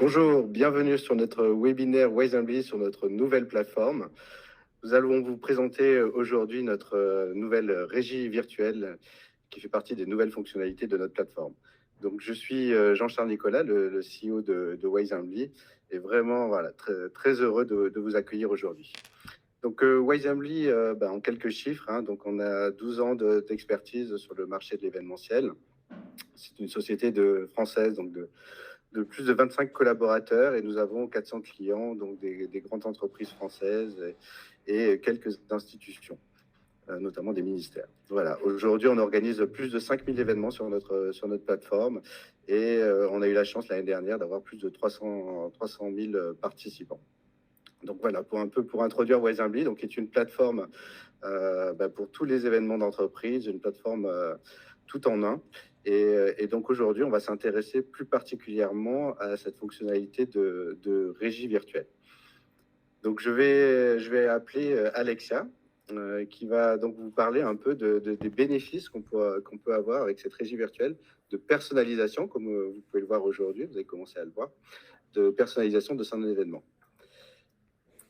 Bonjour, bienvenue sur notre webinaire Wisely sur notre nouvelle plateforme. Nous allons vous présenter aujourd'hui notre nouvelle régie virtuelle qui fait partie des nouvelles fonctionnalités de notre plateforme. Donc, je suis Jean-Charles Nicolas, le CEO de Wisely, et vraiment très, très heureux de vous accueillir aujourd'hui. Donc, Wisely, en quelques chiffres, donc on a 12 ans d'expertise sur le marché de l'événementiel. C'est une société française, donc de plus de 25 collaborateurs, et nous avons 400 clients, donc des grandes entreprises françaises et quelques institutions, notamment des ministères. Voilà. Aujourd'hui, on organise plus de 5000 événements sur notre plateforme, et on a eu la chance l'année dernière d'avoir plus de 300 000 participants. Donc voilà, pour introduire Wisely, donc qui est une plateforme pour tous les événements d'entreprise, une plateforme tout en un. Et donc aujourd'hui, on va s'intéresser plus particulièrement à cette fonctionnalité de régie virtuelle. Donc je vais appeler Alexia, qui va donc vous parler un peu des bénéfices qu'on peut avoir avec cette régie virtuelle, de personnalisation, comme vous pouvez le voir aujourd'hui, vous avez commencé à le voir, de personnalisation de son événement.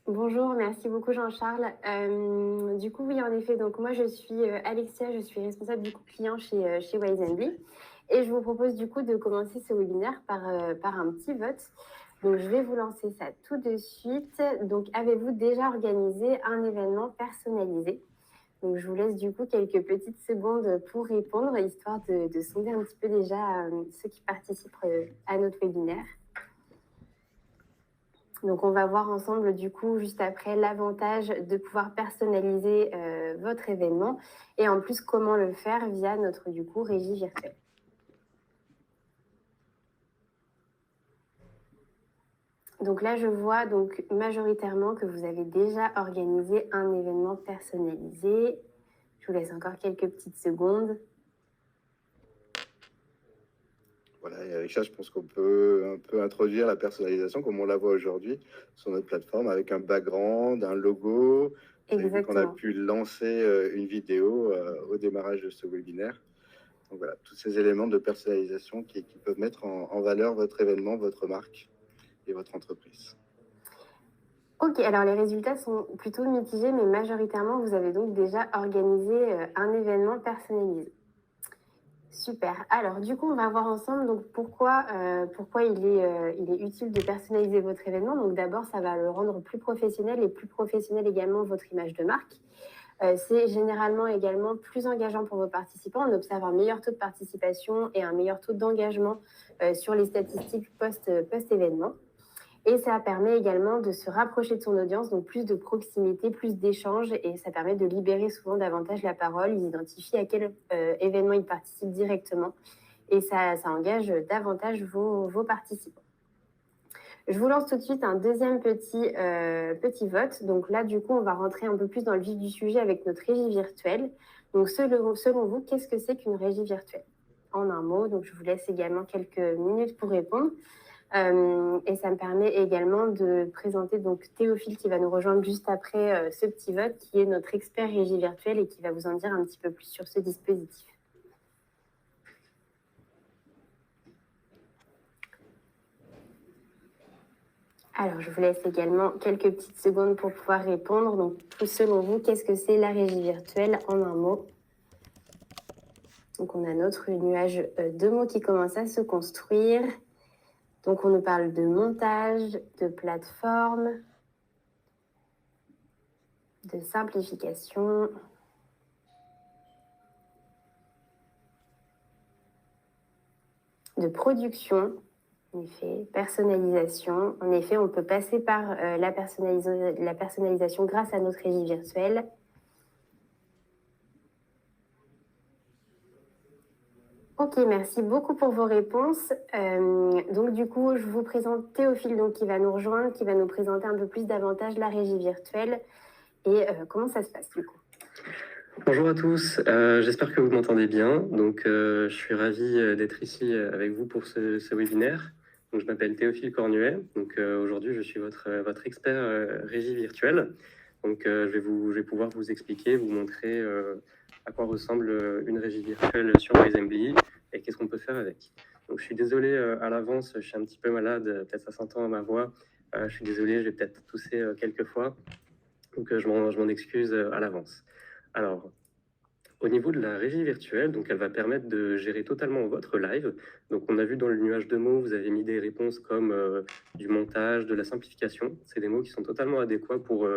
Bonjour, merci beaucoup Jean-Charles. Du coup, oui, en effet, donc moi je suis Alexia, je suis responsable du coup client chez Wisely, et je vous propose du coup de commencer ce webinaire par un petit vote. Donc je vais vous lancer ça tout de suite. Donc avez-vous déjà organisé un événement personnalisé? Donc je vous laisse du coup quelques petites secondes pour répondre, histoire de sonder un petit peu déjà ceux qui participent à notre webinaire. Donc, on va voir ensemble, du coup, juste après, l'avantage de pouvoir personnaliser votre événement et en plus, comment le faire via notre, du coup, régie virtuelle. Donc là, je vois donc majoritairement que vous avez déjà organisé un événement personnalisé. Je vous laisse encore quelques petites secondes. Voilà, et avec ça, je pense qu'on peut un peu introduire la personnalisation comme on la voit aujourd'hui sur notre plateforme, avec un background, un logo. Vous avez vu qu'on a pu lancer une vidéo au démarrage de ce webinaire. Donc voilà, tous ces éléments de personnalisation qui peuvent mettre en valeur votre événement, votre marque et votre entreprise. Ok, alors les résultats sont plutôt mitigés, mais majoritairement, vous avez donc déjà organisé un événement personnalisé. Super. Alors, du coup, on va voir ensemble donc pourquoi il est utile de personnaliser votre événement. Donc, d'abord, ça va le rendre plus professionnel et plus professionnel également votre image de marque. C'est généralement également plus engageant pour vos participants. On observe un meilleur taux de participation et un meilleur taux d'engagement sur les statistiques post-événement. Et ça permet également de se rapprocher de son audience, donc plus de proximité, plus d'échanges, et ça permet de libérer souvent davantage la parole. Ils identifient à quel événement ils participent directement, et ça engage davantage vos participants. Je vous lance tout de suite un deuxième petit vote. Donc là, du coup, on va rentrer un peu plus dans le vif du sujet avec notre régie virtuelle. Donc selon vous, qu'est-ce que c'est qu'une régie virtuelle? En un mot, donc je vous laisse également quelques minutes pour répondre. Et ça me permet également de présenter donc Théophile qui va nous rejoindre juste après ce petit vote, qui est notre expert régie virtuelle et qui va vous en dire un petit peu plus sur ce dispositif. Alors, je vous laisse également quelques petites secondes pour pouvoir répondre. Donc, selon vous, qu'est-ce que c'est la régie virtuelle en un mot? Donc, on a notre nuage de mots qui commence à se construire. Donc, on nous parle de montage, de plateforme, de simplification, de production, en effet, personnalisation. En effet, on peut passer par la personnalisation grâce à notre régie virtuelle. Ok, merci beaucoup pour vos réponses. Donc du coup, je vous présente Théophile donc, qui va nous rejoindre, qui va nous présenter un peu plus davantage la régie virtuelle et comment ça se passe du coup. Bonjour à tous, j'espère que vous m'entendez bien. Donc, je suis ravi d'être ici avec vous pour ce webinaire. Donc, je m'appelle Théophile Cornuet. Donc, aujourd'hui, je suis votre expert régie virtuelle. Donc, je vais pouvoir vous expliquer, vous montrer à quoi ressemble une régie virtuelle sur Wisely et qu'est-ce qu'on peut faire avec. Donc, je suis désolé à l'avance, je suis un petit peu malade, peut-être ça s'entend à ma voix. Je suis désolé, je vais peut-être tousser quelques fois. Donc, je m'en excuse à l'avance. Alors, au niveau de la régie virtuelle, donc elle va permettre de gérer totalement votre live. Donc, on a vu dans le nuage de mots, vous avez mis des réponses comme du montage, de la simplification. C'est des mots qui sont totalement adéquats pour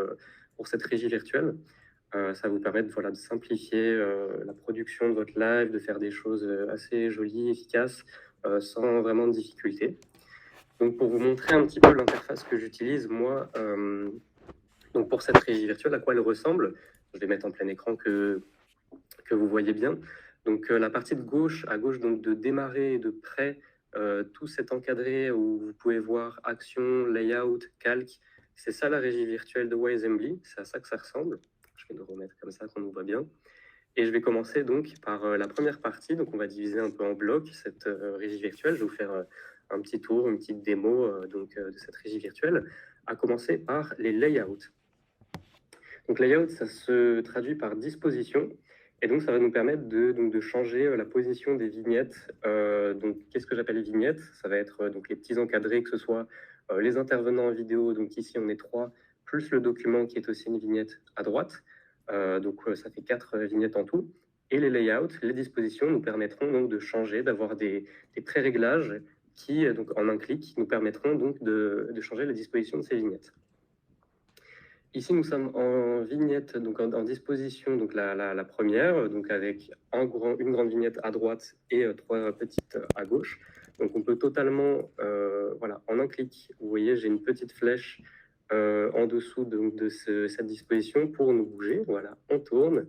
cette régie virtuelle. Ça vous permet voilà, de simplifier la production de votre live, de faire des choses assez jolies, efficaces, sans vraiment de difficulté. Donc, pour vous montrer un petit peu l'interface que j'utilise, moi, donc pour cette régie virtuelle, à quoi elle ressemble, je vais mettre en plein écran que vous voyez bien. Donc, la partie de gauche, à gauche donc de démarrer et de près, tout cet encadré où vous pouvez voir action, layout, calque. C'est ça la régie virtuelle de Wisembly, c'est à ça que ça ressemble. Je vais le remettre comme ça qu'on nous voit bien. Et je vais commencer donc par la première partie. Donc, on va diviser un peu en blocs cette régie virtuelle. Je vais vous faire un petit tour, une petite démo de cette régie virtuelle, à commencer par les layouts. Donc, layout, ça se traduit par disposition. Et donc, ça va nous permettre de changer la position des vignettes. Donc, qu'est-ce que j'appelle les vignettes? Ça va être donc les petits encadrés, que ce soit les intervenants en vidéo. Donc, ici, on est 3, plus le document qui est aussi une vignette à droite. Donc, ça fait 4 vignettes en tout. Et les layouts, les dispositions nous permettront donc de changer, d'avoir des pré-réglages qui, donc en un clic, nous permettront donc de changer la disposition de ces vignettes. Ici, nous sommes en vignette, donc en disposition, donc la première, donc avec une grande vignette à droite et 3 petites à gauche. Donc, on peut totalement, voilà, en un clic, vous voyez, j'ai une petite flèche en dessous de cette disposition pour nous bouger. Voilà, on tourne.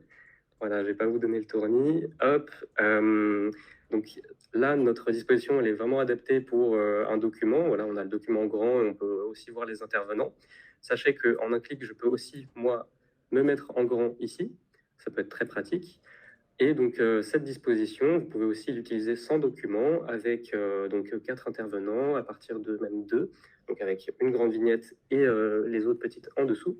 Voilà, je ne vais pas vous donner le tournis. Hop. Donc là, notre disposition, elle est vraiment adaptée pour un document. Voilà, on a le document grand et on peut aussi voir les intervenants. Sachez qu'en un clic, je peux aussi, moi, me mettre en grand ici. Ça peut être très pratique. Et donc, cette disposition, vous pouvez aussi l'utiliser sans document, avec donc 4 intervenants, à partir de même 2, donc avec une grande vignette et les autres petites en dessous.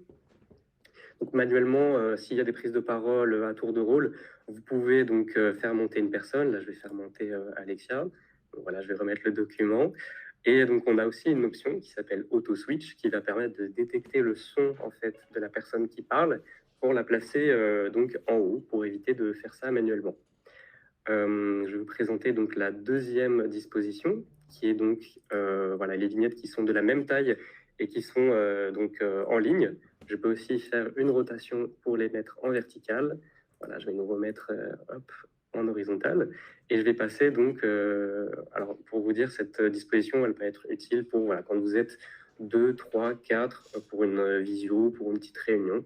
Donc, manuellement, s'il y a des prises de parole à tour de rôle, vous pouvez donc faire monter une personne. Là, je vais faire monter Alexia. Donc, voilà, je vais remettre le document. Et donc, on a aussi une option qui s'appelle Auto Switch, qui va permettre de détecter le son en fait de la personne qui parle pour la placer donc en haut, pour éviter de faire ça manuellement. Je vais vous présenter donc la deuxième disposition, qui est donc voilà, les vignettes qui sont de la même taille et qui sont donc en ligne. Je peux aussi faire une rotation pour les mettre en verticale. Voilà, je vais nous remettre hop, en horizontal. Et je vais passer donc, alors pour vous dire, cette disposition, elle peut être utile pour voilà, quand vous êtes 2, 3, 4 pour une visio, pour une petite réunion.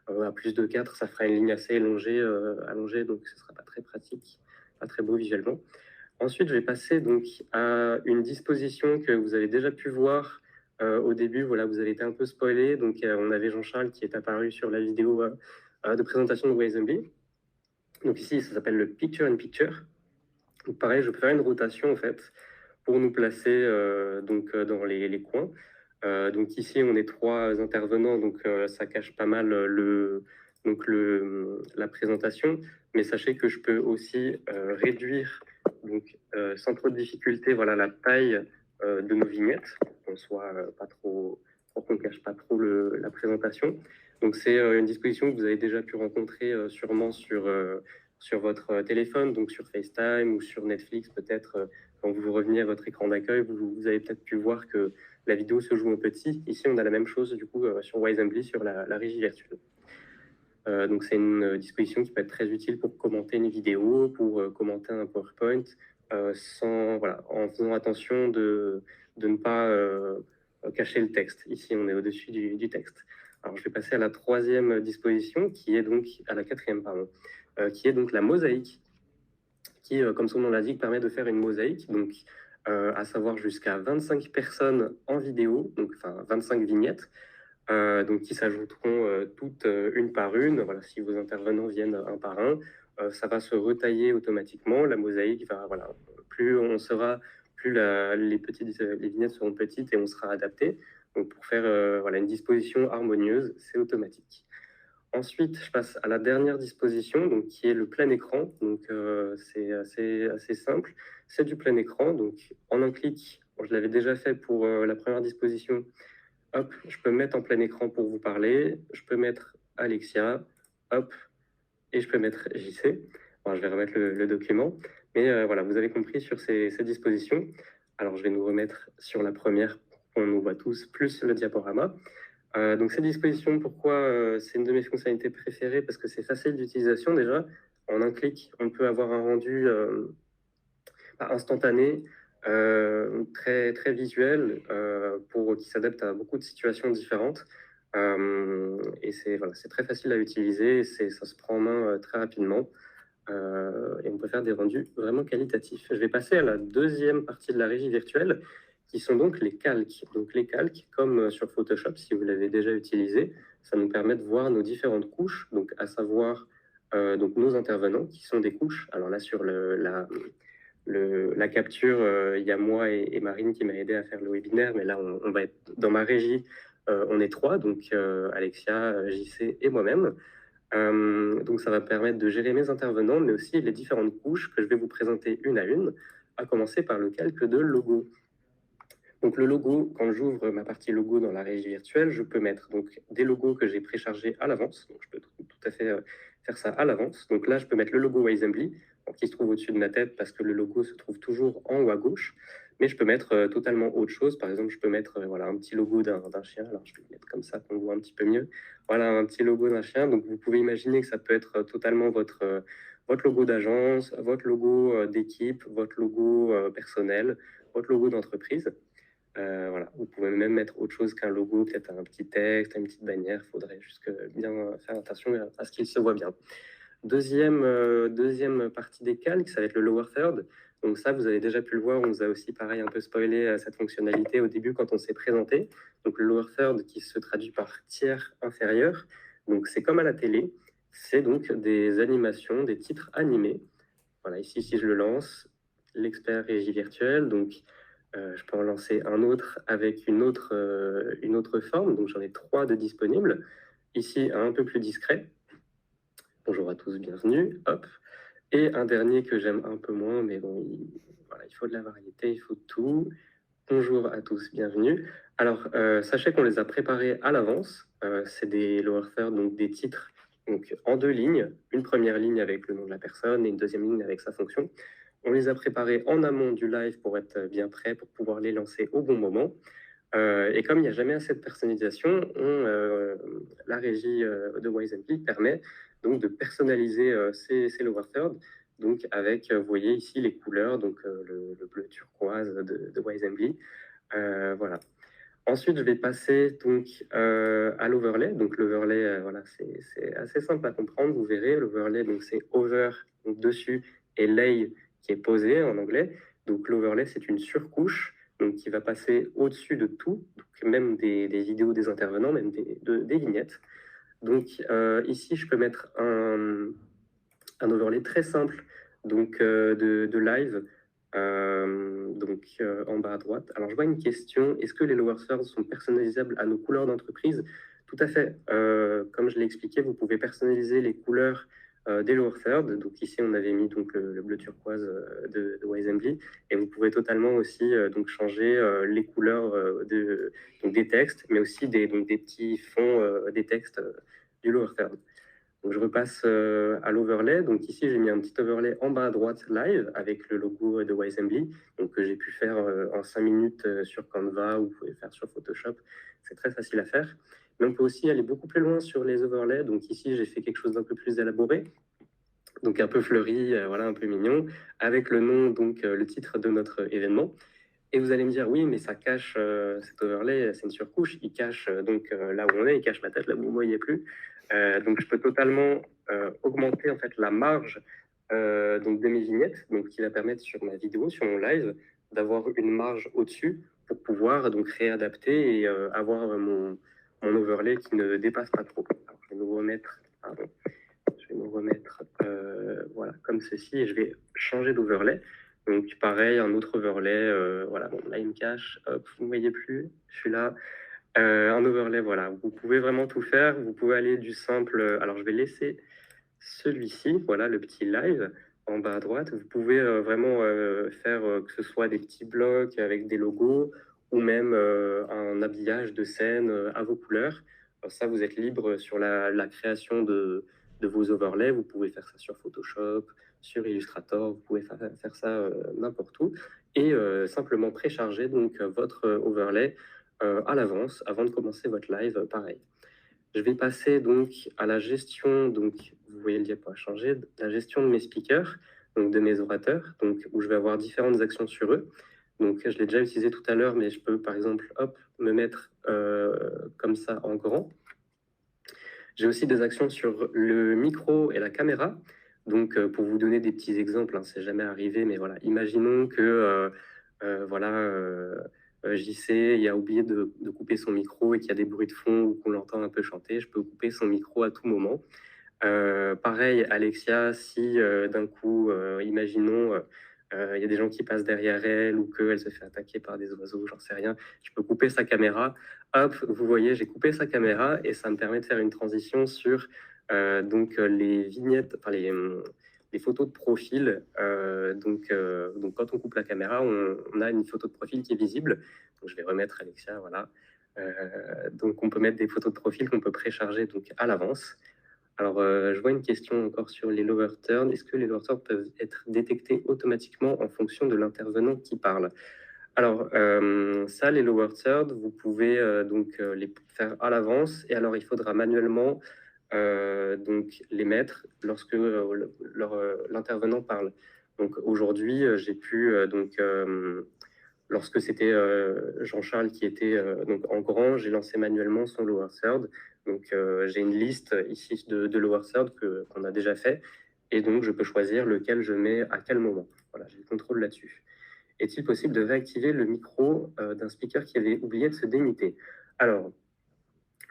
À plus de 4, ça fera une ligne assez allongée, donc ce ne sera pas très pratique, pas très beau visuellement. Ensuite, je vais passer donc à une disposition que vous avez déjà pu voir au début. Voilà, vous avez été un peu spoilé. Donc, on avait Jean-Charles qui est apparu sur la vidéo de présentation de Wisembly. Donc ici, ça s'appelle le Picture in Picture. Donc, pareil, je peux faire une rotation en fait pour nous placer dans les coins. Donc ici, on est 3 intervenants, donc ça cache pas mal la présentation. Mais sachez que je peux aussi réduire, donc sans trop de difficulté, voilà, la taille de nos vignettes, qu'on soit pas trop, pour qu'on ne cache pas trop la présentation. Donc c'est une disposition que vous avez déjà pu rencontrer sûrement sur votre téléphone, donc sur FaceTime ou sur Netflix peut-être. Quand vous revenez à votre écran d'accueil, vous avez peut-être pu voir que la vidéo se joue en petit. Ici, on a la même chose du coup sur Wisembly, sur la régie virtuelle. Donc, c'est une disposition qui peut être très utile pour commenter une vidéo, pour commenter un PowerPoint, en faisant attention de ne pas cacher le texte. Ici, on est au-dessus du texte. Alors, je vais passer à la troisième disposition, qui est donc à la quatrième, pardon, qui est donc la mosaïque, qui, comme son nom l'indique, permet de faire une mosaïque, donc à savoir jusqu'à 25 personnes en vidéo, donc enfin 25 vignettes, donc qui s'ajouteront toutes une par une. Voilà, si vos intervenants viennent un par un, ça va se retailler automatiquement. La mosaïque va, voilà, plus on sera, plus les vignettes seront petites et on sera adapté. Donc pour faire voilà, une disposition harmonieuse, c'est automatique. Ensuite, je passe à la dernière disposition, donc, qui est le plein écran. Donc, c'est assez simple. C'est du plein écran. Donc, en un clic, je l'avais déjà fait pour la première disposition. Hop, je peux me mettre en plein écran pour vous parler. Je peux mettre Alexia. Hop, et je peux mettre JC. Alors, je vais remettre le document. Mais voilà, vous avez compris sur ces dispositions. Alors, je vais nous remettre sur la première pour qu'on nous voit tous, plus le diaporama. Donc, ces dispositions, pourquoi c'est une de mes fonctionnalités préférées? Parce que c'est facile d'utilisation déjà. En un clic, on peut avoir un rendu instantané, très, très visuel, qui s'adapte à beaucoup de situations différentes. Et c'est voilà, très facile à utiliser, ça se prend en main très rapidement. Et on peut faire des rendus vraiment qualitatifs. Je vais passer à la deuxième partie de la régie virtuelle, qui sont donc les calques. Donc les calques, comme sur Photoshop, si vous l'avez déjà utilisé, ça nous permet de voir nos différentes couches, donc à savoir donc nos intervenants, qui sont des couches. Alors là, sur la capture, il y a moi et Marine qui m'a aidé à faire le webinaire, mais là, on va être dans ma régie. On est 3, donc Alexia, JC et moi-même. Donc, ça va permettre de gérer mes intervenants, mais aussi les différentes couches que je vais vous présenter une à une, à commencer par le calque de logo. Donc, le logo, quand j'ouvre ma partie logo dans la régie virtuelle, je peux mettre donc, des logos que j'ai préchargés à l'avance. Donc, je peux tout à fait faire ça à l'avance. Donc là, je peux mettre le logo Wisembly, qui se trouve au-dessus de ma tête parce que le logo se trouve toujours en haut à gauche. Mais je peux mettre totalement autre chose. Par exemple, je peux mettre voilà, un petit logo d'un chien. Alors, je vais le mettre comme ça qu'on voit un petit peu mieux. Voilà, un petit logo d'un chien. Donc, vous pouvez imaginer que ça peut être totalement votre logo d'agence, votre logo d'équipe, votre logo personnel, votre logo d'entreprise. Voilà. Vous pouvez même mettre autre chose qu'un logo, peut-être un petit texte, une petite bannière. Il faudrait juste bien faire attention à ce qu'il se voit bien. Deuxième partie des calques, ça va être le lower third. Donc ça, vous avez déjà pu le voir, on vous a aussi pareil un peu spoilé cette fonctionnalité au début quand on s'est présenté. Donc le lower third qui se traduit par tiers inférieur. Donc c'est comme à la télé, c'est donc des animations, des titres animés. Voilà, ici, si je le lance, l'expert régie virtuelle, donc je peux en lancer un autre avec une autre forme. Donc j'en ai 3 de disponibles. Ici, un peu plus discret. Bonjour à tous, bienvenue. Hop. Et un dernier que j'aime un peu moins, mais bon, il faut de la variété, il faut tout. Bonjour à tous, bienvenue. Alors, sachez qu'on les a préparés à l'avance. C'est des lower third, donc des titres donc, en 2 lignes. Une première ligne avec le nom de la personne et une deuxième ligne avec sa fonction. On les a préparés en amont du live pour être bien prêts, pour pouvoir les lancer au bon moment. Et comme il n'y a jamais assez de personnalisation, la régie de Wisembly permet donc de personnaliser ces lower third, donc avec, vous voyez ici les couleurs, donc le bleu turquoise de Wisembly. Voilà. Ensuite, je vais passer donc à l'overlay. Donc l'overlay, voilà, c'est assez simple à comprendre. Vous verrez, l'overlay, donc c'est over, donc dessus, et lay qui est posé en anglais. Donc l'overlay, c'est une surcouche donc qui va passer au-dessus de tout, donc même des vidéos des intervenants, même des vignettes. Donc ici, je peux mettre un overlay très simple donc de live. En bas à droite. Alors, je vois une question. Est-ce que les lower thirds sont personnalisables à nos couleurs d'entreprise? Tout à fait. Comme je l'ai expliqué, vous pouvez personnaliser les couleurs des lower thirds. Donc ici, on avait mis donc, le bleu turquoise de Wisembly. Et vous pouvez totalement aussi donc, changer les couleurs donc des textes, mais aussi des petits fonds des textes du lower third. Donc, je repasse à l'overlay. Donc ici, j'ai mis un petit overlay en bas à droite live avec le logo de Wisembly, donc que j'ai pu faire en 5 minutes sur Canva ou vous pouvez faire sur Photoshop. C'est très facile à faire. Mais on peut aussi aller beaucoup plus loin sur les overlays. Donc ici, j'ai fait quelque chose d'un peu plus élaboré, donc un peu fleuri, voilà, un peu mignon, avec le nom, donc le titre de notre événement. Et vous allez me dire, oui, mais ça cache cet overlay, c'est une surcouche, il cache donc là où on est, il cache ma tête, là où vous ne voyez plus. Donc je peux totalement augmenter en fait la marge donc de mes vignettes, donc qui va permettre sur ma vidéo, sur mon live, d'avoir une marge au-dessus pour pouvoir donc réadapter et avoir mon overlay qui ne dépasse pas trop. Alors, je vais me remettre, voilà, comme ceci et je vais changer d'overlay. Donc pareil, un autre overlay, voilà, bon, là il me cache, hop, vous ne voyez plus, je suis là. Un overlay, voilà. Vous pouvez vraiment tout faire. Vous pouvez aller du simple... Alors, je vais laisser celui-ci, voilà, le petit live en bas à droite. Vous pouvez vraiment faire que ce soit des petits blocs avec des logos ou même un habillage de scène à vos couleurs. Alors ça, vous êtes libre sur la création de vos overlays. Vous pouvez faire ça sur Photoshop, sur Illustrator. Vous pouvez faire ça n'importe où et simplement précharger donc votre overlay à l'avance avant de commencer votre live, pareil. Je vais passer donc à la gestion, donc vous voyez le diapo a changé, la gestion de mes speakers, donc de mes orateurs, donc où je vais avoir différentes actions sur eux. Donc je l'ai déjà utilisé tout à l'heure, mais je peux par exemple hop, me mettre comme ça en grand. J'ai aussi des actions sur le micro et la caméra. Donc pour vous donner des petits exemples, hein, c'est jamais arrivé, mais voilà, imaginons que JC il a oublié de couper son micro et qu'il y a des bruits de fond ou qu'on l'entend un peu chanter, je peux couper son micro à tout moment. Pareil, Alexia, si d'un coup, imaginons, il y a des gens qui passent derrière elle ou qu'elle se fait attaquer par des oiseaux, j'en sais rien, je peux couper sa caméra. Hop, vous voyez, j'ai coupé sa caméra et ça me permet de faire une transition sur les vignettes, enfin les photos de profil. Donc, quand on coupe la caméra, on a une photo de profil qui est visible. Donc, je vais remettre Alexia, voilà. Donc, on peut mettre des photos de profil qu'on peut précharger donc, à l'avance. Alors, je vois une question encore sur les lower turns. Est-ce que les lower turns peuvent être détectés automatiquement en fonction de l'intervenant qui parle? Alors, ça, les lower thirds, vous pouvez les faire à l'avance. Et alors, il faudra manuellement donc les mettre lorsque l'intervenant parle. Donc, aujourd'hui, j'ai pu lorsque c'était Jean-Charles qui était donc en grand, j'ai lancé manuellement son lower third. Donc, j'ai une liste ici de lower third qu'on a déjà fait. Et donc, je peux choisir lequel je mets à quel moment. Voilà, j'ai le contrôle là-dessus. Est-il possible de réactiver le micro d'un speaker qui avait oublié de se démuter? Alors,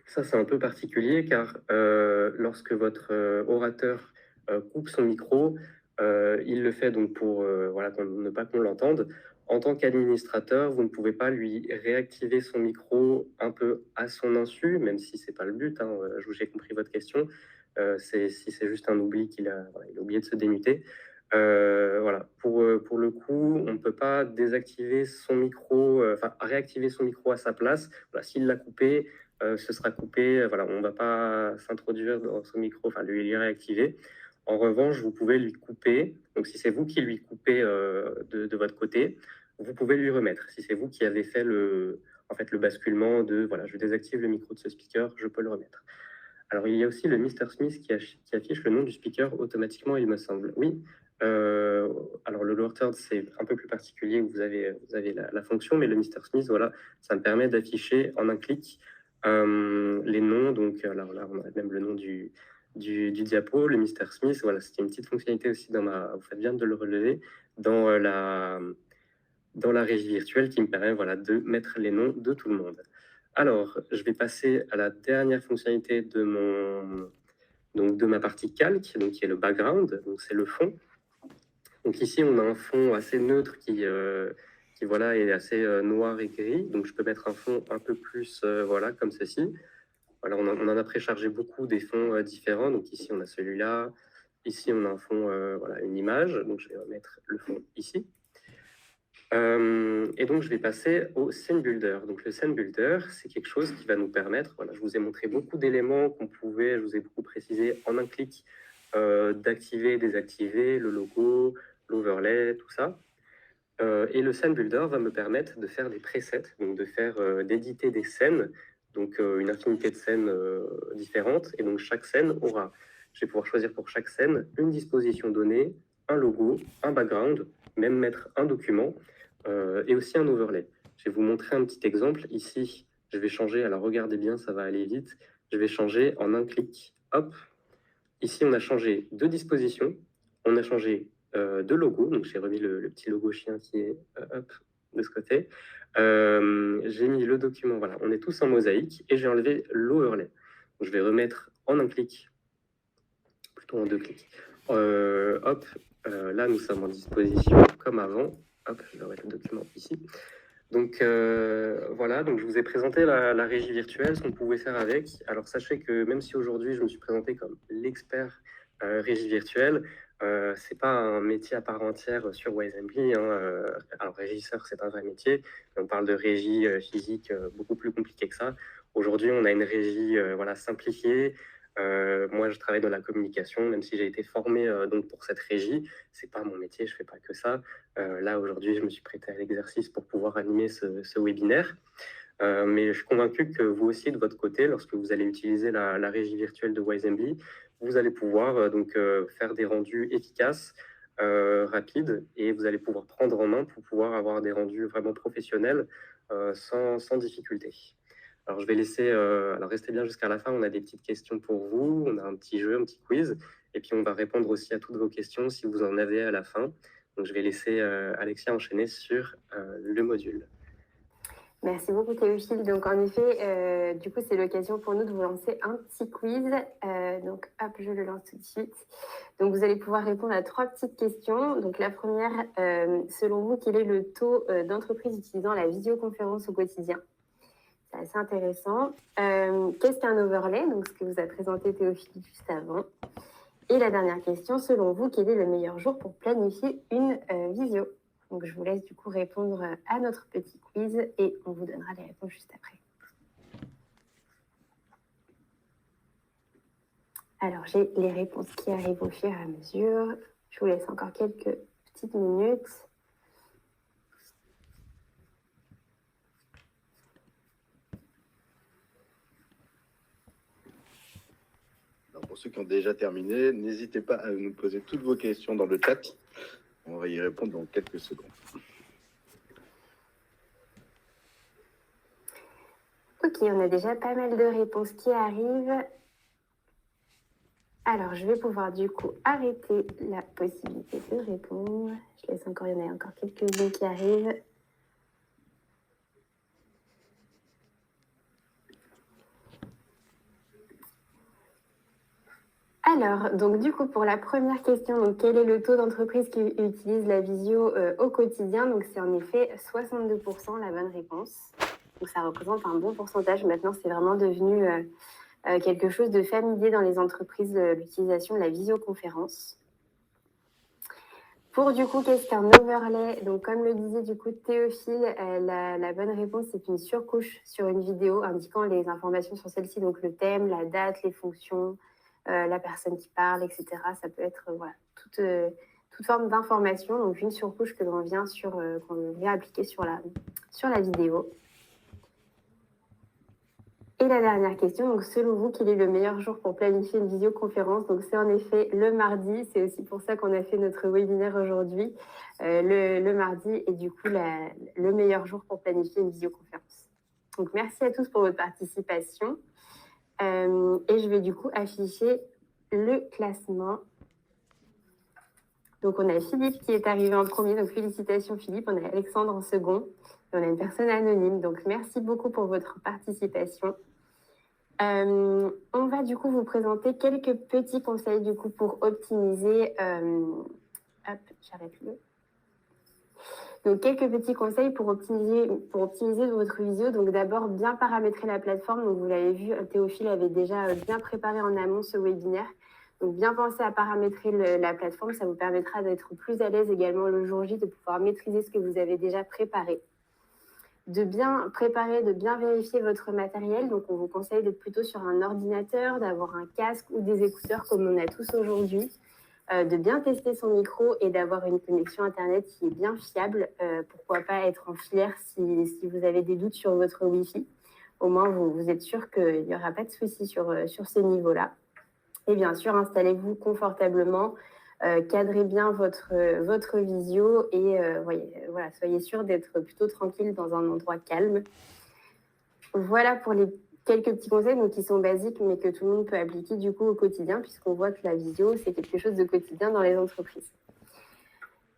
ça, c'est un peu particulier car lorsque votre orateur coupe son micro, il le fait donc pour ne pas qu'on l'entende. En tant qu'administrateur, vous ne pouvez pas lui réactiver son micro un peu à son insu, même si ce n'est pas le but. Hein, j'ai compris votre question. Si c'est juste un oubli il a oublié de se démuter. Pour le coup, on ne peut pas désactiver son micro, réactiver son micro à sa place. Voilà, s'il l'a coupé, ce sera coupé. Voilà, on ne va pas s'introduire dans son micro, lui réactiver. En revanche, vous pouvez lui couper. Donc, si c'est vous qui lui coupez de votre côté, vous pouvez lui remettre. Si c'est vous qui avez fait le basculement de voilà, je désactive le micro de ce speaker, je peux le remettre. Alors, il y a aussi le Mr. Smith qui affiche le nom du speaker automatiquement, il me semble. Oui. Alors, le lower third, c'est un peu plus particulier. Vous avez la fonction, mais le Mr. Smith, voilà, ça me permet d'afficher en un clic les noms. Donc, alors là, on a même le nom du diapo, le Mr. Smith. Voilà, c'était une petite fonctionnalité aussi vous faites bien de le relever, dans la régie virtuelle qui me permet voilà, de mettre les noms de tout le monde. Alors, je vais passer à la dernière fonctionnalité de ma partie calque, donc qui est le background, donc c'est le fond. Donc ici, on a un fond assez neutre qui voilà, est assez noir et gris. Donc je peux mettre un fond un peu plus voilà, comme ceci. Voilà, on en a préchargé beaucoup des fonds différents. Donc ici, on a celui-là. Ici, on a un fond, voilà, une image. Donc je vais mettre le fond ici. Et donc, je vais passer au Scene Builder. Donc, le Scene Builder, c'est quelque chose qui va nous permettre, voilà, je vous ai montré beaucoup d'éléments je vous ai beaucoup précisé en un clic, d'activer, désactiver le logo, l'overlay, tout ça. Et le Scene Builder va me permettre de faire des presets, donc d'éditer des scènes, donc une infinité de scènes différentes. Et donc, chaque scène je vais pouvoir choisir pour chaque scène une disposition donnée, un logo, un background, même mettre un document. Et aussi un overlay. Je vais vous montrer un petit exemple. Ici, je vais changer, alors regardez bien, ça va aller vite. Je vais changer en un clic. Hop. Ici, on a changé de disposition. On a changé de logo. Donc, j'ai remis le petit logo chien qui est de ce côté. J'ai mis le document. Voilà, on est tous en mosaïque. Et j'ai enlevé l'overlay. Je vais remettre en un clic, plutôt en deux clics. Là, nous sommes en disposition comme avant. Hop, je vais remettre le document ici. Donc voilà, donc je vous ai présenté la régie virtuelle, ce qu'on pouvait faire avec. Alors sachez que même si aujourd'hui je me suis présenté comme l'expert régie virtuelle, c'est pas un métier à part entière sur Wisely, hein. Alors régisseur, c'est un vrai métier. On parle de régie physique beaucoup plus compliquée que ça. Aujourd'hui, on a une régie voilà, simplifiée. Moi, je travaille dans la communication, même si j'ai été formé donc pour cette régie. C'est pas mon métier, je fais pas que ça. Là, aujourd'hui, je me suis prêté à l'exercice pour pouvoir animer ce webinaire. Mais je suis convaincu que vous aussi, de votre côté, lorsque vous allez utiliser la régie virtuelle de Wisely, vous allez pouvoir faire des rendus efficaces, rapides, et vous allez pouvoir prendre en main pour pouvoir avoir des rendus vraiment professionnels sans difficulté. Alors, je vais laisser, alors restez bien jusqu'à la fin, on a des petites questions pour vous, on a un petit jeu, un petit quiz, et puis on va répondre aussi à toutes vos questions si vous en avez à la fin. Donc, je vais laisser Alexia enchaîner sur le module. Merci beaucoup Théophile. Donc en effet, du coup, c'est l'occasion pour nous de vous lancer un petit quiz. Donc hop, je le lance tout de suite. Donc vous allez pouvoir répondre à 3 petites questions. Donc la première, selon vous, quel est le taux d'entreprises utilisant la visioconférence au quotidien? C'est assez intéressant. Qu'est-ce qu'un overlay? Donc ce que vous a présenté Théophile juste avant. Et la dernière question, selon vous, quel est le meilleur jour pour planifier une visio? Donc, je vous laisse du coup répondre à notre petit quiz et on vous donnera les réponses juste après. Alors, j'ai les réponses qui arrivent au fur et à mesure. Je vous laisse encore quelques petites minutes. Alors, pour ceux qui ont déjà terminé, n'hésitez pas à nous poser toutes vos questions dans le chat. On va y répondre dans quelques secondes. Ok, on a déjà pas mal de réponses qui arrivent. Alors, je vais pouvoir du coup arrêter la possibilité de répondre. Je laisse encore, il y en a encore quelques-unes qui arrivent. Alors, donc du coup, pour la première question, donc, quel est le taux d'entreprise qui utilise la visio au quotidien? Donc, c'est en effet 62% la bonne réponse. Donc, ça représente un bon pourcentage. Maintenant, c'est vraiment devenu quelque chose de familier dans les entreprises, l'utilisation de la visioconférence. Pour du coup, qu'est-ce qu'un overlay? Donc, comme le disait du coup Théophile, la bonne réponse, c'est une surcouche sur une vidéo indiquant les informations sur celle-ci, donc le thème, la date, les fonctions, la personne qui parle, etc. Ça peut être voilà, toute forme d'information, donc une surcouche que l'on vient appliquer sur la vidéo. Et la dernière question, donc selon vous, quel est le meilleur jour pour planifier une visioconférence? Donc c'est en effet le mardi, c'est aussi pour ça qu'on a fait notre webinaire aujourd'hui. Le mardi est du coup le meilleur jour pour planifier une visioconférence. Donc merci à tous pour votre participation. Et je vais du coup afficher le classement. Donc on a Philippe qui est arrivé en premier, donc félicitations Philippe. On a Alexandre en second et on a une personne anonyme. Donc merci beaucoup pour votre participation. On va du coup vous présenter quelques petits conseils du coup pour optimiser. Hop, j'arrête-le. Donc quelques petits conseils pour optimiser votre visio. Donc d'abord bien paramétrer la plateforme. Donc vous l'avez vu, Théophile avait déjà bien préparé en amont ce webinaire. Donc bien penser à paramétrer la plateforme, ça vous permettra d'être plus à l'aise également le jour J, de pouvoir maîtriser ce que vous avez déjà préparé. De bien préparer, de bien vérifier votre matériel. Donc, on vous conseille d'être plutôt sur un ordinateur, d'avoir un casque ou des écouteurs comme on a tous aujourd'hui, de bien tester son micro et d'avoir une connexion Internet qui est bien fiable. Pourquoi pas être en filaire si vous avez des doutes sur votre Wi-Fi. Au moins, vous êtes sûr qu'il n'y aura pas de souci sur ces niveaux-là. Et bien sûr, installez-vous confortablement. Cadrez bien votre visio et voilà, soyez sûr d'être plutôt tranquille dans un endroit calme. Voilà pour les quelques petits conseils donc, qui sont basiques mais que tout le monde peut appliquer du coup au quotidien puisqu'on voit que la visio, c'est quelque chose de quotidien dans les entreprises.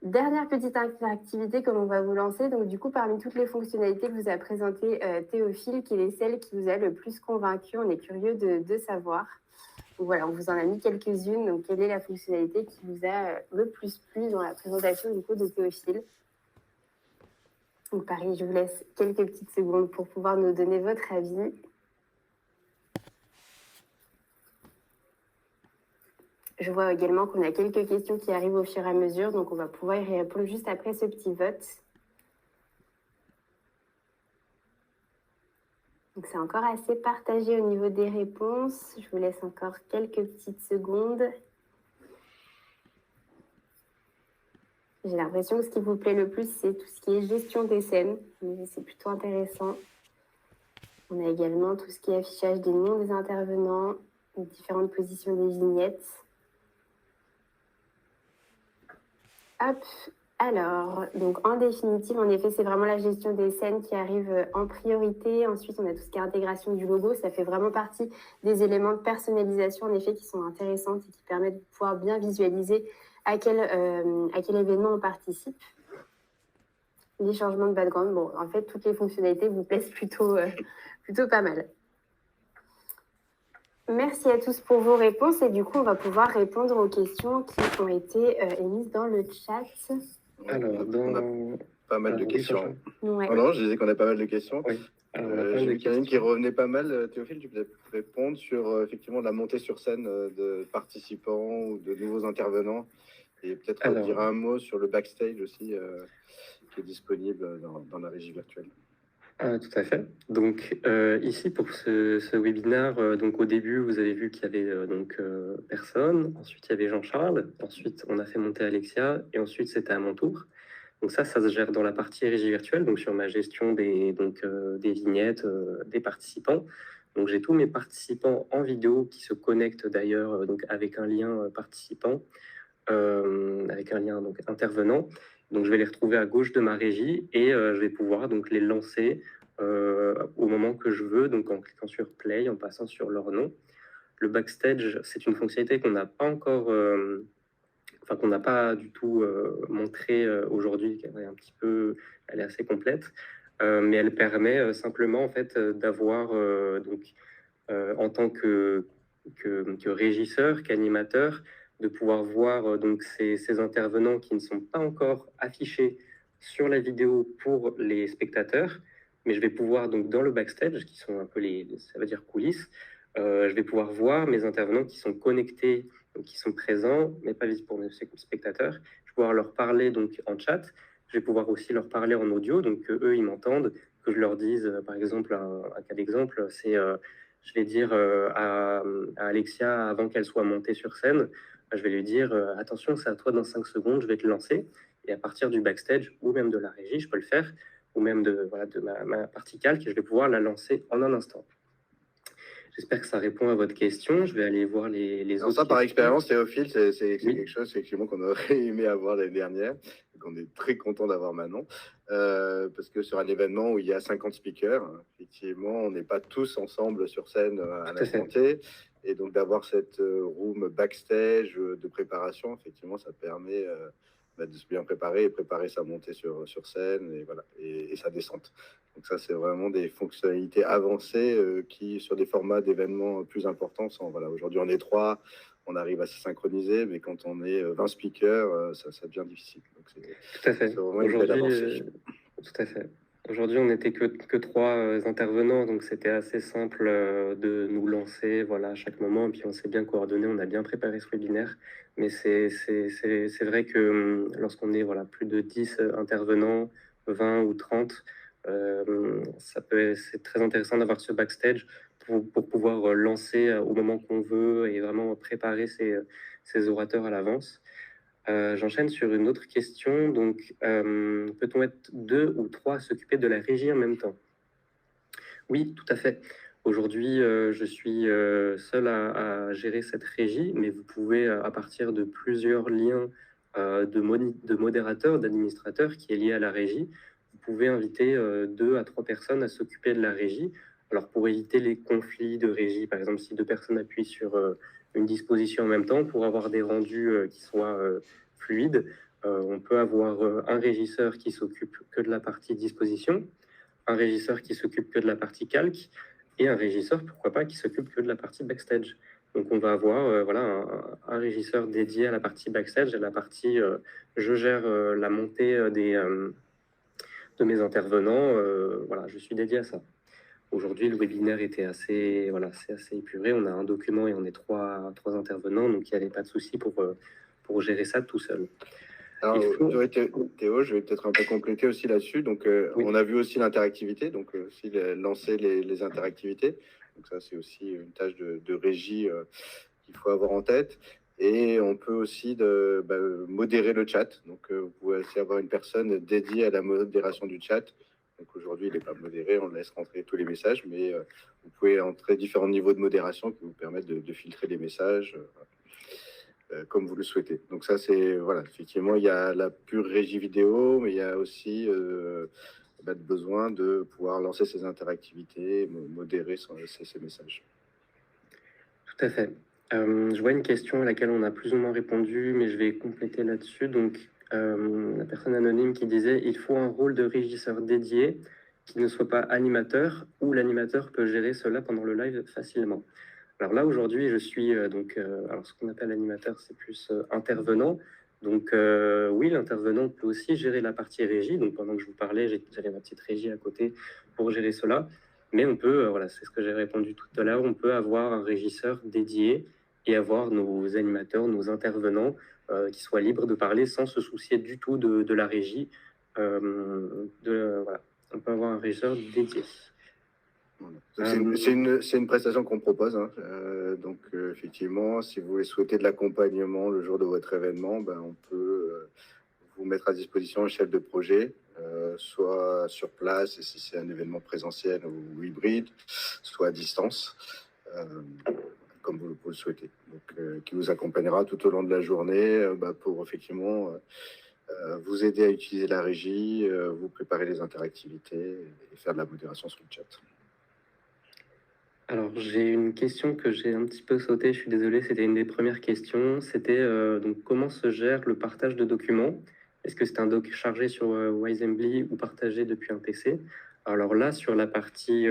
Dernière petite activité que l'on va vous lancer. Donc du coup, parmi toutes les fonctionnalités que vous a présentées Théophile, quelle est celle qui vous a le plus convaincu? On est curieux de savoir. Donc voilà, on vous en a mis quelques-unes. Donc, quelle est la fonctionnalité qui vous a le plus plu dans la présentation du coup de Théophile? Donc pareil, je vous laisse quelques petites secondes pour pouvoir nous donner votre avis. Je vois également qu'on a quelques questions qui arrivent au fur et à mesure, donc on va pouvoir y répondre juste après ce petit vote. Donc c'est encore assez partagé au niveau des réponses. Je vous laisse encore quelques petites secondes. J'ai l'impression que ce qui vous plaît le plus, c'est tout ce qui est gestion des scènes. C'est plutôt intéressant. On a également tout ce qui est affichage des noms des intervenants, les différentes positions des vignettes. Hop, alors, donc en définitive, en effet, c'est vraiment la gestion des scènes qui arrive en priorité. Ensuite, on a tout ce qui est intégration du logo. Ça fait vraiment partie des éléments de personnalisation, en effet, qui sont intéressants et qui permettent de pouvoir bien visualiser à quel événement on participe. Les changements de background, bon, en fait, toutes les fonctionnalités vous plaisent plutôt pas mal. Merci à tous pour vos réponses et du coup, on va pouvoir répondre aux questions qui ont été émises dans le chat. Alors, On a pas mal de questions. Ouais. Oh non, je disais qu'on a pas mal de questions. Oui. J'ai vu qu'il y en a une qui revenait pas mal. Théophile, tu peux répondre sur effectivement la montée sur scène de participants ou de nouveaux intervenants et peut-être dire un mot sur le backstage aussi qui est disponible dans la régie virtuelle. Tout à fait. Donc ici pour ce webinaire, donc au début vous avez vu qu'il y avait personne, ensuite il y avait Jean-Charles, ensuite on a fait monter Alexia et ensuite c'était à mon tour. Donc ça se gère dans la partie régie virtuelle, donc sur ma gestion des vignettes, des participants. Donc j'ai tous mes participants en vidéo qui se connectent d'ailleurs donc avec un lien participant, avec un lien donc intervenant. Donc je vais les retrouver à gauche de ma régie et je vais pouvoir donc les lancer au moment que je veux, donc en cliquant sur play, en passant sur leur nom. Le backstage, c'est une fonctionnalité qu'on n'a pas encore, qu'on n'a pas du tout montré aujourd'hui, qui est un petit peu, elle est assez complète, mais elle permet simplement en fait d'avoir en tant que régisseur, qu'animateur, de pouvoir voir donc ces intervenants qui ne sont pas encore affichés sur la vidéo pour les spectateurs, mais je vais pouvoir donc dans le backstage, qui sont un peu ça veut dire coulisses, je vais pouvoir voir mes intervenants qui sont connectés, donc qui sont présents, mais pas visibles pour mes spectateurs. Je vais pouvoir leur parler donc en chat. Je vais pouvoir aussi leur parler en audio, donc eux ils m'entendent, que je leur dise, par exemple, un cas d'exemple, c'est je vais dire à Alexia, avant qu'elle soit montée sur scène, je vais lui dire attention, c'est à toi dans 5 secondes, je vais te lancer. Et à partir du backstage ou même de la régie, je peux le faire, ou même de ma partie calque, je vais pouvoir la lancer en un instant. J'espère que ça répond à votre question. Je vais aller voir les autres. Ça, par expérience, Théophile, c'est quelque chose effectivement qu'on aurait aimé avoir l'année dernière et qu'on est très content d'avoir maintenant. Parce que sur un événement où il y a 50 speakers, effectivement, on n'est pas tous ensemble sur scène à l'instant T. Et donc d'avoir cette room backstage de préparation, effectivement, ça permet de se bien préparer et préparer sa montée sur scène et, voilà, et sa descente. Donc ça, c'est vraiment des fonctionnalités avancées qui, sur des formats d'événements plus importants, sont, voilà, aujourd'hui on est 3, on arrive à se synchroniser, mais quand on est 20 speakers, ça devient difficile. Donc tout à fait. C'est vraiment une belle avancée. Tout à fait. Aujourd'hui, on n'était que 3 intervenants, donc c'était assez simple de nous lancer voilà, à chaque moment. Et puis on s'est bien coordonné, on a bien préparé ce webinaire. Mais c'est vrai que lorsqu'on est voilà, plus de 10 intervenants, 20 ou 30, c'est très intéressant d'avoir ce backstage pour pouvoir lancer au moment qu'on veut et vraiment préparer ces orateurs à l'avance. J'enchaîne sur une autre question. Donc, peut-on être 2 ou 3 à s'occuper de la régie en même temps? Oui, tout à fait. Aujourd'hui, je suis seul à gérer cette régie, mais vous pouvez, à partir de plusieurs liens de modérateurs, d'administrateurs qui est lié à la régie, vous pouvez inviter 2 à 3 personnes à s'occuper de la régie. Alors, pour éviter les conflits de régie, par exemple, si 2 personnes appuient sur une disposition en même temps, pour avoir des rendus qui soient fluides, on peut avoir un régisseur qui s'occupe que de la partie disposition, un régisseur qui s'occupe que de la partie calque, et un régisseur, pourquoi pas, qui s'occupe que de la partie backstage. Donc on va avoir voilà, un régisseur dédié à la partie backstage, à la partie je gère la montée de mes intervenants, voilà, je suis dédié à ça. Aujourd'hui, le webinaire était assez, voilà, c'est assez épuré. On a un document et on est trois intervenants, donc il n'y avait pas de souci pour gérer ça tout seul. Alors, Il faut... Théo, je vais peut-être un peu compléter aussi là-dessus. Donc, Oui. on a vu aussi l'interactivité, donc aussi lancer les interactivités. Donc, ça, c'est aussi une tâche de régie qu'il faut avoir en tête. Et on peut aussi modérer le chat. Donc, vous pouvez aussi avoir une personne dédiée à la modération du chat. Donc, aujourd'hui, il n'est pas modéré, on laisse rentrer tous les messages, mais vous pouvez entrer différents niveaux de modération qui vous permettent de filtrer les messages. Comme vous le souhaitez. Donc ça, c'est, voilà, effectivement, il y a la pure régie vidéo, mais il y a aussi besoin de pouvoir lancer ces interactivités, modérer ces messages. Tout à fait. Je vois une question à laquelle on a plus ou moins répondu, mais je vais compléter là-dessus. Donc, la personne anonyme qui disait « Il faut un rôle de régisseur dédié qui ne soit pas animateur, ou l'animateur peut gérer cela pendant le live facilement. » Alors là, aujourd'hui, je suis alors ce qu'on appelle animateur, c'est plus intervenant. Donc oui, l'intervenant peut aussi gérer la partie régie. Donc pendant que je vous parlais, j'avais ma petite régie à côté pour gérer cela. Mais on peut, voilà, c'est ce que j'ai répondu tout à l'heure, on peut avoir un régisseur dédié et avoir nos animateurs, nos intervenants qui soient libres de parler sans se soucier du tout de la régie. Voilà. On peut avoir un régisseur dédié. C'est une prestation qu'on propose. Hein. Donc, effectivement, si vous souhaitez de l'accompagnement le jour de votre événement, on peut vous mettre à disposition un chef de projet, soit sur place, et si c'est un événement présentiel ou hybride, soit à distance, comme vous le souhaitez. Donc, qui vous accompagnera tout au long de la journée pour effectivement vous aider à utiliser la régie, vous préparer les interactivités et faire de la modération sur le chat. Alors, j'ai une question que j'ai un petit peu sautée, je suis désolé, c'était une des premières questions. C'était donc comment se gère le partage de documents? Est-ce que c'est un doc chargé sur Wisely ou partagé depuis un PC? Alors là, sur la partie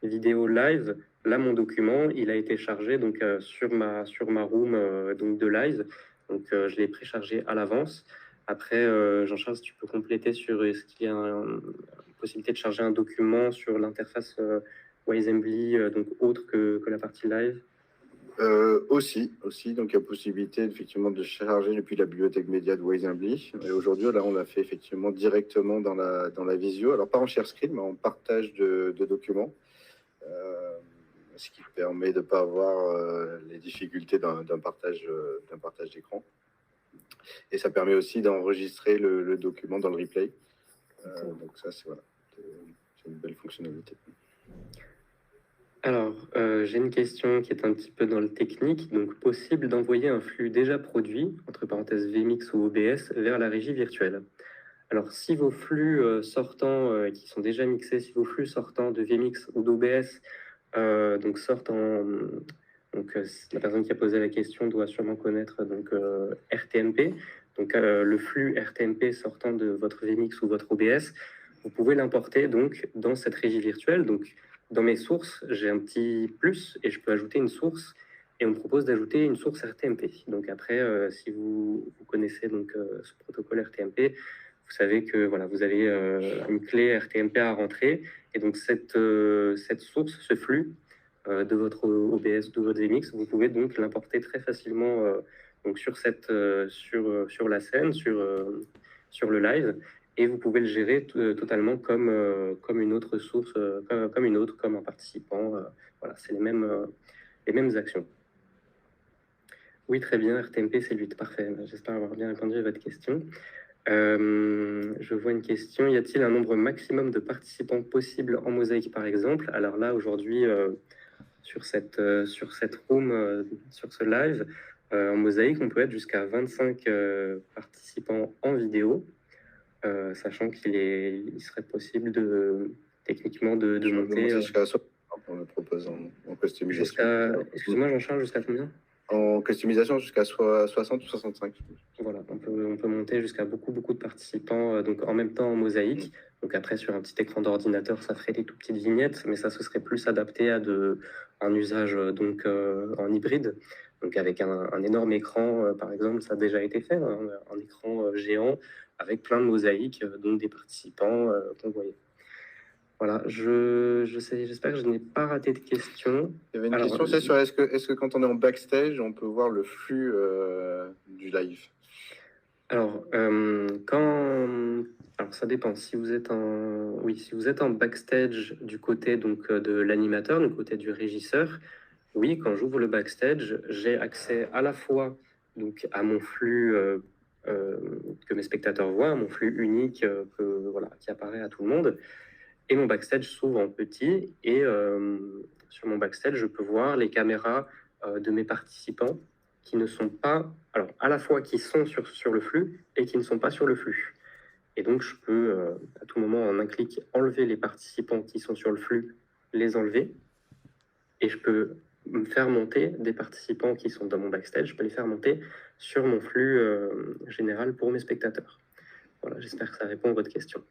vidéo live, là, mon document, il a été chargé donc, sur ma room donc de live. Donc, je l'ai préchargé à l'avance. Après, Jean-Charles, si tu peux compléter sur est-ce qu'il y a une possibilité de charger un document sur l'interface Wisely, donc autre que la partie live? Aussi, donc il y a possibilité effectivement de charger depuis la bibliothèque média de Wisely. Et aujourd'hui, là, on l'a fait effectivement directement dans la visio. Alors pas en share screen, mais en partage de documents, ce qui permet de ne pas avoir les difficultés d'un partage d'écran. Et ça permet aussi d'enregistrer le document dans le replay. Donc ça, c'est une belle fonctionnalité. Alors, j'ai une question qui est un petit peu dans le technique. Donc, possible d'envoyer un flux déjà produit, entre parenthèses VMix ou OBS, vers la régie virtuelle. Alors, si vos flux sortants qui sont déjà mixés, si vos flux sortants de VMix ou d'OBS donc sortent en... Donc, la personne qui a posé la question doit sûrement connaître donc, RTMP. Donc, le flux RTMP sortant de votre VMix ou votre OBS, vous pouvez l'importer donc dans cette régie virtuelle. Donc, dans mes sources, j'ai un petit plus et je peux ajouter une source et on me propose d'ajouter une source RTMP. Donc après, si vous connaissez donc, ce protocole RTMP, vous savez que voilà, vous avez une clé RTMP à rentrer et donc cette source, ce flux de votre OBS, de votre VMix, vous pouvez donc l'importer très facilement donc sur la scène, sur le live. Et vous pouvez le gérer totalement comme une autre source, comme un participant. Voilà, c'est les mêmes actions. Oui, très bien, RTMP, c'est 8, parfait. J'espère avoir bien répondu à votre question. Je vois une question. Y a-t-il un nombre maximum de participants possible en mosaïque, par exemple? Alors là, aujourd'hui, sur cette room, sur ce live, en mosaïque, on peut être jusqu'à 25 participants en vidéo. Sachant qu'il serait possible techniquement de monter jusqu'à 60, on le propose en customisation. Excuse-moi, Jean-Charles, jusqu'à combien? En customisation, jusqu'à 60 ou 65. Voilà, on peut monter jusqu'à beaucoup de participants donc en même temps en mosaïque. Donc après, sur un petit écran d'ordinateur, ça ferait des tout petites vignettes, mais ça, ce serait plus adapté à un usage donc en hybride. Donc avec un énorme écran, par exemple, ça a déjà été fait, un écran géant avec plein de mosaïques, donc des participants qu'on voyait. Voilà, j'espère que je n'ai pas raté de questions. Il y avait une question, c'est sur est-ce que quand on est en backstage, on peut voir le flux du live? Alors, alors ça dépend. Si vous êtes en backstage du côté donc de l'animateur, du côté du régisseur, oui, quand j'ouvre le backstage, j'ai accès à la fois donc à mon flux que mes spectateurs voient, mon flux unique qui apparaît à tout le monde, et mon backstage s'ouvre en petit. Et sur mon backstage, je peux voir les caméras de mes participants qui ne sont pas, alors à la fois qui sont sur le flux et qui ne sont pas sur le flux. Et donc, je peux à tout moment, en un clic, enlever les participants qui sont sur le flux, les enlever. Et je peux me faire monter des participants qui sont dans mon backstage, je peux les faire monter sur mon flux général pour mes spectateurs. Voilà, j'espère que ça répond à votre question.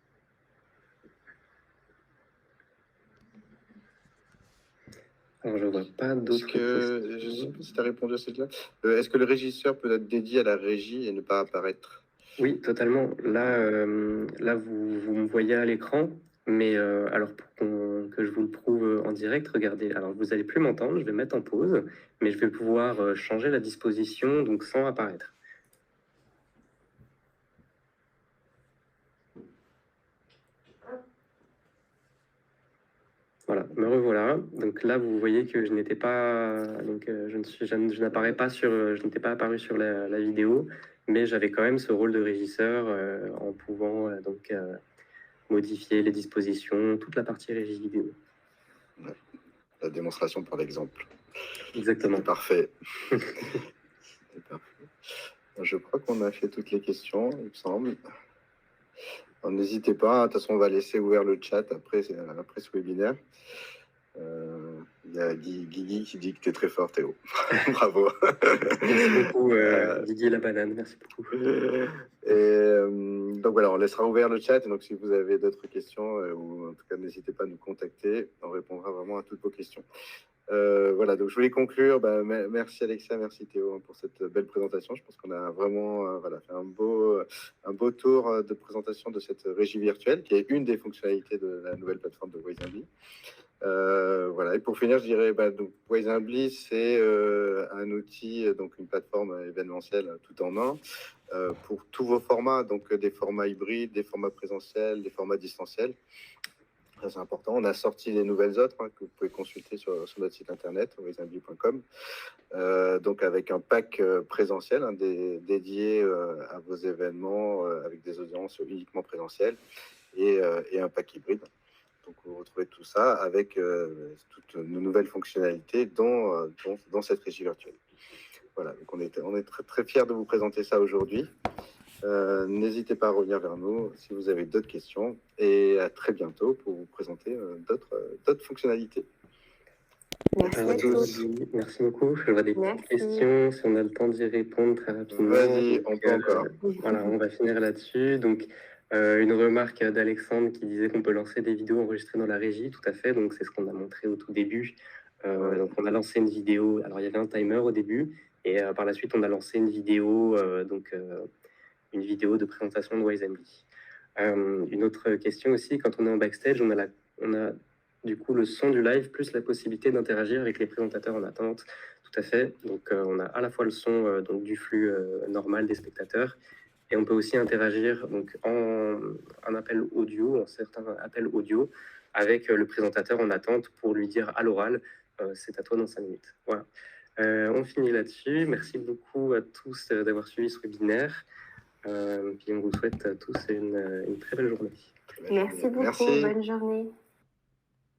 Alors, je ne vois pas d'autres questions. Je ne sais pas si tu as répondu à celle-là. Est-ce que le régisseur peut être dédié à la régie et ne pas apparaître? Oui, totalement. Là, vous me voyez à l'écran, mais alors que je vous le prouve en direct, regardez. Alors, vous n'allez plus m'entendre, je vais mettre en pause, mais je vais pouvoir changer la disposition, donc sans apparaître. Voilà, me revoilà. Donc là, vous voyez que je n'étais pas, donc je n'apparais pas je n'étais pas apparu sur la vidéo, mais j'avais quand même ce rôle de régisseur en pouvant modifier les dispositions, toute la partie régie vidéo. Ouais. La démonstration par l'exemple. Exactement. C'est parfait. Parfait. Je crois qu'on a fait toutes les questions, il me semble. N'hésitez pas, de toute façon, on va laisser ouvert le chat après ce webinaire. Il y a Guigui qui dit que tu es très fort, Théo. Bravo. Merci beaucoup, Didier la banane, merci beaucoup. Donc voilà, on laissera ouvert le chat. Et donc, si vous avez d'autres questions, ou en tout cas, n'hésitez pas à nous contacter. On répondra vraiment à toutes vos questions. Voilà, donc je voulais conclure. Merci Alexa, merci Théo pour cette belle présentation. Je pense qu'on a vraiment fait un beau tour de présentation de cette régie virtuelle qui est une des fonctionnalités de la nouvelle plateforme de Voice&Be. Voilà, et pour finir, je dirais donc Voice&Be, c'est un outil, donc une plateforme événementielle tout en un pour tous vos formats, donc des formats hybrides, des formats présentiels, des formats distanciels. C'est important. On a sorti les nouvelles offres que vous pouvez consulter sur notre site internet, voice&be.com, donc avec un pack présentiel dédié à vos événements avec des audiences uniquement présentielles et un pack hybride. Donc, vous retrouvez tout ça avec toutes nos nouvelles fonctionnalités dans cette régie virtuelle. Voilà, donc on est très, très fiers de vous présenter ça aujourd'hui. N'hésitez pas à revenir vers nous si vous avez d'autres questions et à très bientôt pour vous présenter d'autres fonctionnalités. Merci à tous. Merci beaucoup. Je vois des questions. Si on a le temps d'y répondre très rapidement. Vas-y, on peut encore. Voilà, on va finir là-dessus. Donc, une remarque d'Alexandre qui disait qu'on peut lancer des vidéos enregistrées dans la régie. Tout à fait. Donc, c'est ce qu'on a montré au tout début. Donc, on a lancé une vidéo. Alors, il y avait un timer au début. Et par la suite, on a lancé une vidéo, une vidéo de présentation de Voice&Be. Une autre question aussi, quand on est en backstage, on a du coup le son du live plus la possibilité d'interagir avec les présentateurs en attente. Tout à fait. Donc on a à la fois le son donc du flux normal des spectateurs et on peut aussi interagir donc en certains appels audio avec le présentateur en attente pour lui dire à l'oral c'est à toi dans 5 minutes. Voilà. On finit là-dessus. Merci beaucoup à tous d'avoir suivi ce webinaire. Puis on vous souhaite à tous une très belle journée. Merci beaucoup. Bonne journée.